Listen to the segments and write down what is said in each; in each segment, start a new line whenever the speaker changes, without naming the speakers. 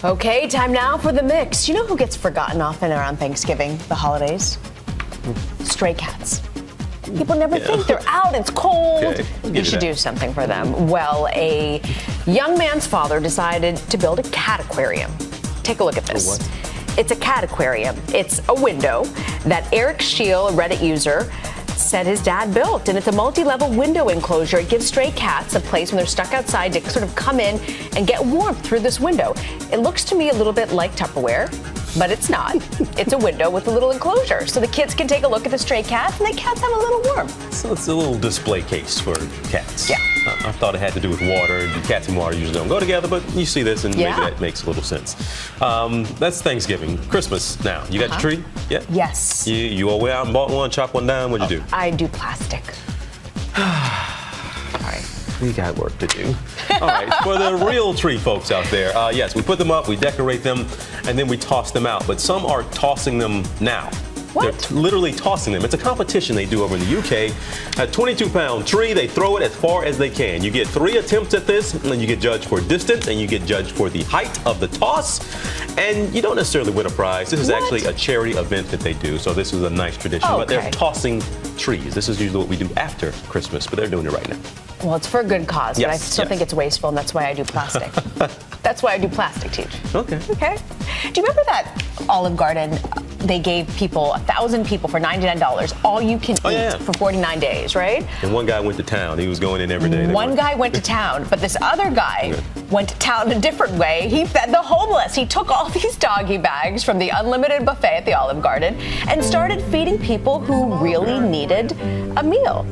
Okay, time now for the mix. You know who gets forgotten often around Thanksgiving, the holidays? Stray cats. People never think they're out, it's cold.
Okay,
you should do something for them. Well, a young man's father decided to build a cat aquarium. Take a look at this.
What?
It's a cat aquarium. It's a window that Eric Scheel, a Reddit user, said his dad built, and it's a multi-level window enclosure. It gives stray cats a place when they're stuck outside to sort of come in and get warmth through this window. It looks to me a little bit like Tupperware, but it's not. It's a window with a little enclosure, so the kids can take a look at the stray cats, and the cats have a little warmth.
So it's a little display case for cats.
Yeah.
I thought it had to do with water. Cats and water usually don't go together, but you see this, and maybe that makes a little sense. That's Thanksgiving. Christmas now. You got your tree? Yeah?
Yes.
You all went out and bought one, chopped one down? What'd you do?
I do plastic. Sorry.
We got work to do. All right, for the real tree folks out there, yes, we put them up, we decorate them, and then we toss them out. But some are tossing them now.
What?
They're literally tossing them. It's a competition they do over in the UK. A 22-pound tree, they throw it as far as they can. You get 3 attempts at this, and you get judged for distance, and you get judged for the height of the toss. And you don't necessarily win a prize. This is actually a charity event that they do, so this is a nice tradition.
Okay.
But they're tossing trees. This is usually what we do after Christmas, but they're doing it right now.
Well, it's for a good cause, but I
Yes,
still think it's wasteful, and that's why I do plastic. That's why I do plastic, Teach.
Okay.
Okay. Do you remember that Olive Garden? They gave people, 1,000 people for $99, all you can eat for 49 days, right?
And one guy went to town. He was going in every day.
One guy went to town, but this other guy went to town a different way. He fed the homeless. He took all these doggy bags from the unlimited buffet at the Olive Garden and started feeding people who really needed a meal.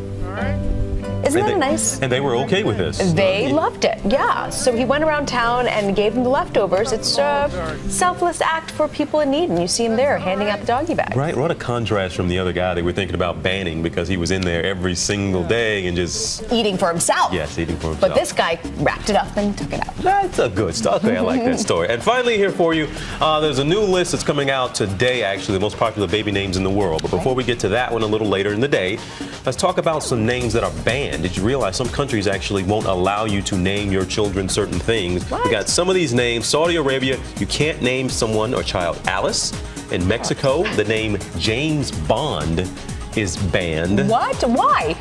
Isn't that nice?
And they were okay with this.
They loved it, yeah. So he went around town and gave them the leftovers. It's a selfless act for people in need, and you see him there handing out the doggy bags.
Right, what a contrast from the other guy they were thinking about banning because he was in there every single day and just...
Eating for himself.
Yes, eating for himself.
But this guy wrapped it up and took it out.
That's a good story. Okay, I like that story. And finally here for you, there's a new list that's coming out today, actually, the most popular baby names in the world. But before we get to that one a little later in the day, let's talk about some names that are banned. Did you realize some countries actually won't allow you to name your children certain things?
What?
We got some of these names. Saudi Arabia, you can't name someone or child Alice. In Mexico, the name James Bond is banned.
What? Why?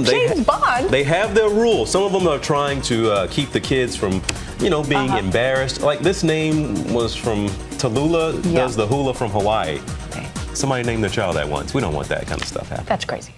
James Bond?
They have their rules. Some of them are trying to keep the kids from, you know, being embarrassed. Like this name was from Tallulah, does the hula from Hawaii.
Okay.
Somebody named their child that once. We don't want that kind of stuff happening.
That's crazy.